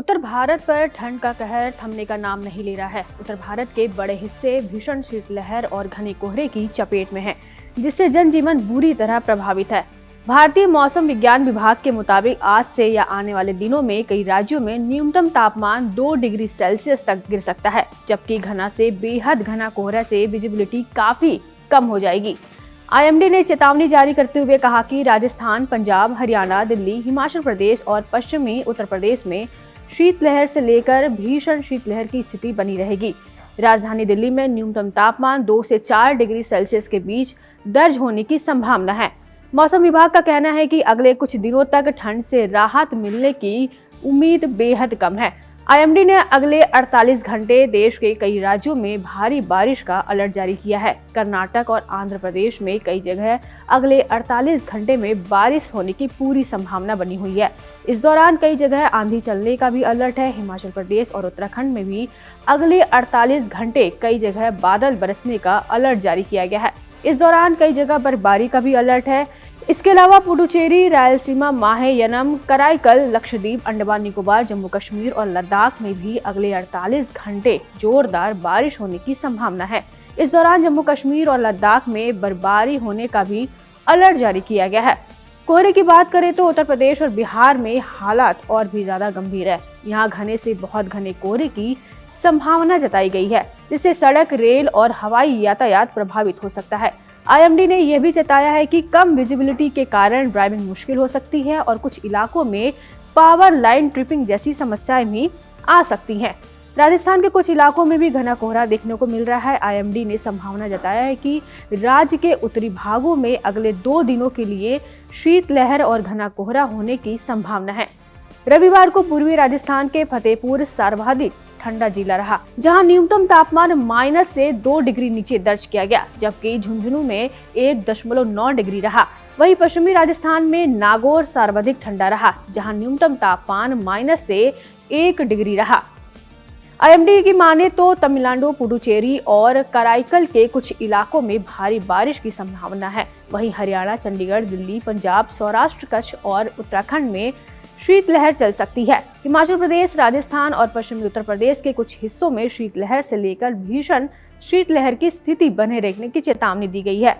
उत्तर भारत पर ठंड का कहर थमने का नाम नहीं ले रहा है। उत्तर भारत के बड़े हिस्से भीषण शीतलहर और घने कोहरे की चपेट में हैं, जिससे जनजीवन बुरी तरह प्रभावित है। भारतीय मौसम विज्ञान विभाग के मुताबिक आज से या आने वाले दिनों में कई राज्यों में न्यूनतम तापमान 2 डिग्री सेल्सियस तक गिर सकता है, जबकि घना से बेहद घना कोहरा से विजिबिलिटी काफी कम हो जाएगी। आईएमडी ने चेतावनी जारी करते हुए कहा कि राजस्थान, पंजाब, हरियाणा, दिल्ली, हिमाचल प्रदेश और पश्चिमी उत्तर प्रदेश में शीतलहर से लेकर भीषण शीतलहर की स्थिति बनी रहेगी। राजधानी दिल्ली में न्यूनतम तापमान 2 से 4 डिग्री सेल्सियस के बीच दर्ज होने की संभावना है। मौसम विभाग का कहना है कि अगले कुछ दिनों तक ठंड से राहत मिलने की उम्मीद बेहद कम है। आईएमडी ने अगले 48 घंटे देश के कई राज्यों में भारी बारिश का अलर्ट जारी किया है। कर्नाटक और आंध्र प्रदेश में कई जगह अगले 48 घंटे में बारिश होने की पूरी संभावना बनी हुई है। इस दौरान कई जगह आंधी चलने का भी अलर्ट है। हिमाचल प्रदेश और उत्तराखंड में भी अगले 48 घंटे कई जगह बादल बरसने का अलर्ट जारी किया गया है। इस दौरान कई जगह बर्फबारी का भी अलर्ट है। इसके अलावा पुडुचेरी, रायलसीमा, माहे, यनम, कराईकल, लक्षद्वीप, अंडमान निकोबार, जम्मू कश्मीर और लद्दाख में भी अगले 48 घंटे जोरदार बारिश होने की संभावना है। इस दौरान जम्मू कश्मीर और लद्दाख में बर्फबारी होने का भी अलर्ट जारी किया गया है। कोहरे की बात करें तो उत्तर प्रदेश और बिहार में हालात और भी ज्यादा गंभीर है। यहाँ घने से बहुत घने कोहरे की संभावना जताई गई है, जिससे सड़क, रेल और हवाई यातायात प्रभावित हो सकता है। आईएमडी ने यह भी जताया है कि कम विजिबिलिटी के कारण ड्राइविंग मुश्किल हो सकती है और कुछ इलाकों में पावर लाइन ट्रिपिंग जैसी समस्याएं भी आ सकती हैं। राजस्थान के कुछ इलाकों में भी घना कोहरा देखने को मिल रहा है। आईएमडी ने संभावना जताया है कि राज्य के उत्तरी भागों में अगले 2 दिनों के लिए शीतलहर और घना कोहरा होने की संभावना है। रविवार को पूर्वी राजस्थान के फतेहपुर सर्वाधिक ठंडा जिला रहा, जहां न्यूनतम तापमान माइनस से 2 डिग्री नीचे दर्ज किया गया, जबकि झुंझुनू में 1.9 डिग्री रहा। वहीं पश्चिमी राजस्थान में नागौर सर्वाधिक ठंडा रहा, जहां न्यूनतम तापमान माइनस से 1 डिग्री रहा। आईएमडी की माने तो तमिलनाडु, पुडुचेरी और कराईकल के कुछ इलाकों में भारी बारिश की संभावना है। वहीं हरियाणा, चंडीगढ़, दिल्ली, पंजाब, सौराष्ट्र, कच्छ और उत्तराखंड में शीतलहर चल सकती है। हिमाचल प्रदेश, राजस्थान और पश्चिमी उत्तर प्रदेश के कुछ हिस्सों में शीतलहर से लेकर भीषण शीतलहर की स्थिति बने रहने की चेतावनी दी गई है।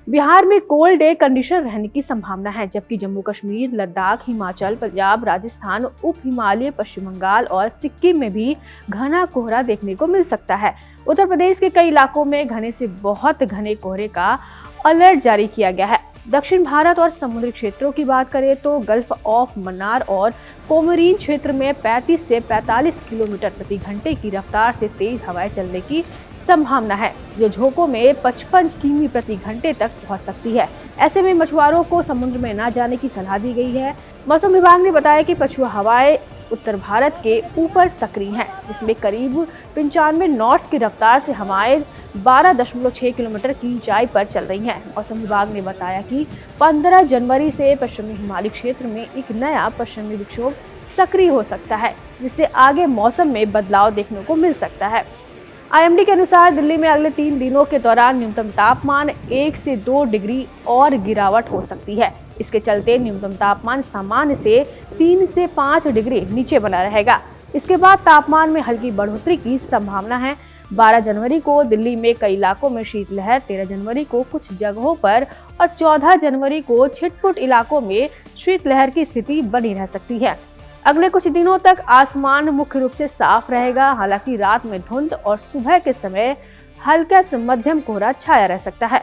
बिहार में कोल्ड डे कंडीशन रहने की संभावना है, जबकि जम्मू कश्मीर, लद्दाख, हिमाचल, पंजाब, राजस्थान, उप हिमालय, पश्चिम बंगाल और सिक्किम में भी घना कोहरा देखने को मिल सकता है। उत्तर प्रदेश के कई इलाकों में घने से बहुत घने कोहरे का अलर्ट जारी किया गया है। दक्षिण भारत और समुद्री क्षेत्रों की बात करें तो गल्फ ऑफ मन्नार और कोमोरीन क्षेत्र में 35 से 45 किलोमीटर प्रति घंटे की रफ्तार से तेज हवाएं चलने की संभावना है, जो झोंकों में 55 किमी प्रति घंटे तक पहुंच सकती है। ऐसे में मछुआरों को समुद्र में न जाने की सलाह दी गई है। मौसम विभाग ने बताया कि पछुआ हवाएं उत्तर भारत के ऊपर सक्रिय हैं, जिसमें करीब 95 नॉट्स की रफ्तार से हवाएं 12.6 किलोमीटर की ऊंचाई पर चल रही हैं। मौसम विभाग ने बताया कि 15 जनवरी से पश्चिमी हिमालय क्षेत्र में एक नया पश्चिमी विक्षोभ सक्रिय हो सकता है, जिससे आगे मौसम में बदलाव देखने को मिल सकता है। आईएमडी के अनुसार दिल्ली में अगले 3 दिनों के दौरान न्यूनतम तापमान 1 से 2 डिग्री और गिरावट हो सकती है। इसके चलते न्यूनतम तापमान सामान्य से 3 से 5 डिग्री नीचे बना रहेगा। इसके बाद तापमान में हल्की बढ़ोतरी की संभावना है। 12 जनवरी को दिल्ली में कई इलाकों में शीतलहर, 13 जनवरी को कुछ जगहों पर और 14 जनवरी को छिटपुट इलाकों में शीतलहर की स्थिति बनी रह सकती है। अगले कुछ दिनों तक आसमान मुख्य रूप से साफ रहेगा, हालांकि रात में धुंध और सुबह के समय हल्का से मध्यम कोहरा छाया रह सकता है।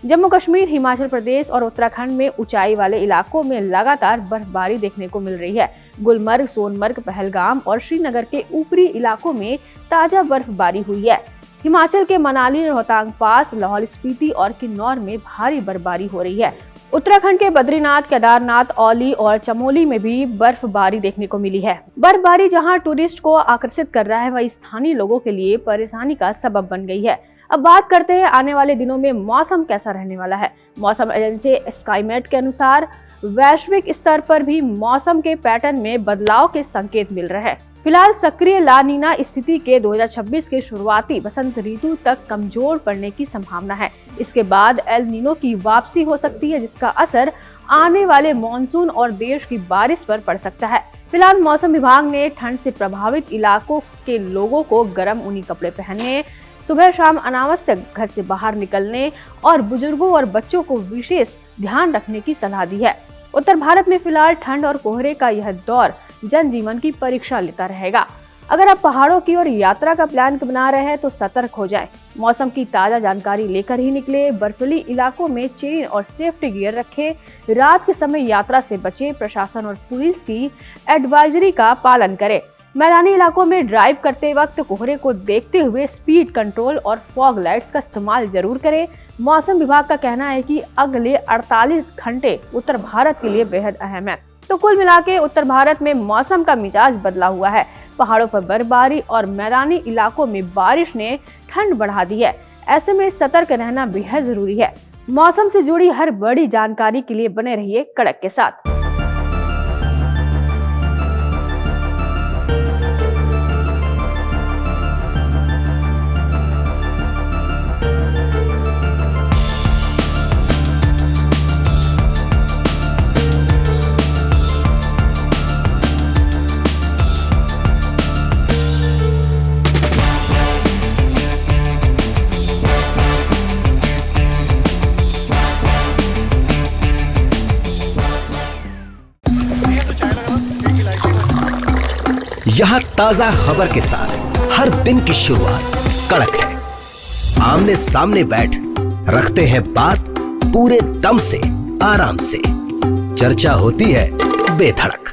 जम्मू कश्मीर, हिमाचल प्रदेश और उत्तराखंड में ऊंचाई वाले इलाकों में लगातार बर्फबारी देखने को मिल रही है। गुलमर्ग, सोनमर्ग, पहलगाम और श्रीनगर के ऊपरी इलाकों में ताजा बर्फबारी हुई है। हिमाचल के मनाली, रोहतांग पास, लाहौल स्पीति और किन्नौर में भारी बर्फबारी हो रही है। उत्तराखंड के बद्रीनाथ, केदारनाथ, औली और चमोली में भी बर्फबारी देखने को मिली है। बर्फबारी जहां टूरिस्ट को आकर्षित कर रहा है, वहीं स्थानीय लोगों के लिए परेशानी का सबब बन गई है। अब बात करते हैं आने वाले दिनों में मौसम कैसा रहने वाला है। मौसम एजेंसी स्काईमेट के अनुसार वैश्विक स्तर पर भी मौसम के पैटर्न में बदलाव के संकेत मिल रहे हैं। फिलहाल सक्रिय ला नीना स्थिति के 2026 के शुरुआती बसंत ऋतु तक कमजोर पड़ने की संभावना है। इसके बाद एल नीनो की वापसी हो सकती है, जिसका असर आने वाले मॉनसून और देश की बारिश पर पड़ सकता है। फिलहाल मौसम विभाग ने ठंड से प्रभावित इलाकों के लोगों को गर्म ऊनी कपड़े पहनने, सुबह शाम अनावश्यक घर से बाहर निकलने और बुजुर्गों और बच्चों को विशेष ध्यान रखने की सलाह दी है। उत्तर भारत में फिलहाल ठंड और कोहरे का यह दौर जनजीवन की परीक्षा लेता रहेगा। अगर आप पहाड़ों की ओर यात्रा का प्लान बना रहे हैं तो सतर्क हो जाएं। मौसम की ताजा जानकारी लेकर ही निकले। बर्फीली इलाकों में चेन और सेफ्टी गियर रखें। रात के समय यात्रा से बचें। प्रशासन और पुलिस की एडवाइजरी का पालन करें। मैदानी इलाकों में ड्राइव करते वक्त कोहरे को देखते हुए स्पीड कंट्रोल और फॉग लाइट्स का इस्तेमाल जरूर करें। मौसम विभाग का कहना है कि अगले 48 घंटे उत्तर भारत के लिए बेहद अहम है। तो कुल मिलाके उत्तर भारत में मौसम का मिजाज बदला हुआ है। पहाड़ों पर बर्फबारी और मैदानी इलाकों में बारिश ने ठंड बढ़ा दी है। ऐसे में सतर्क रहना बेहद जरूरी है। मौसम से जुड़ी हर बड़ी जानकारी के लिए बने रहिए कड़क के साथ। यहाँ ताजा खबर के साथ हर दिन की शुरुआत कड़क है। आमने सामने बैठ रखते हैं बात पूरे दम से, आराम से। चर्चा होती है बेधड़क।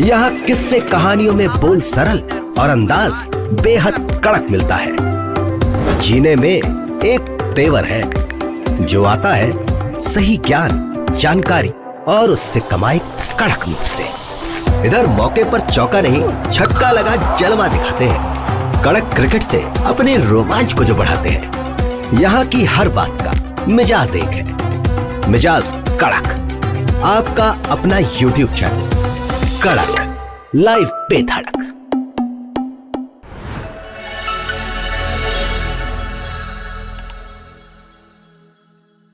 यहाँ किस्से कहानियों में बोल सरल और अंदाज बेहद कड़क मिलता है। जीने में एक तेवर है जो आता है सही ज्ञान, जानकारी और उससे कमाई कड़क नोट से। इधर मौके पर चौका नहीं, छक्का लगा जलवा दिखाते हैं। कड़क क्रिकेट से अपने रोमांच को जो बढ़ाते हैं। यहाँ की हर बात का मिजाज एक है, मिजाज कड़क। आपका अपना YouTube चैनल कड़क, लाइव बेधड़क।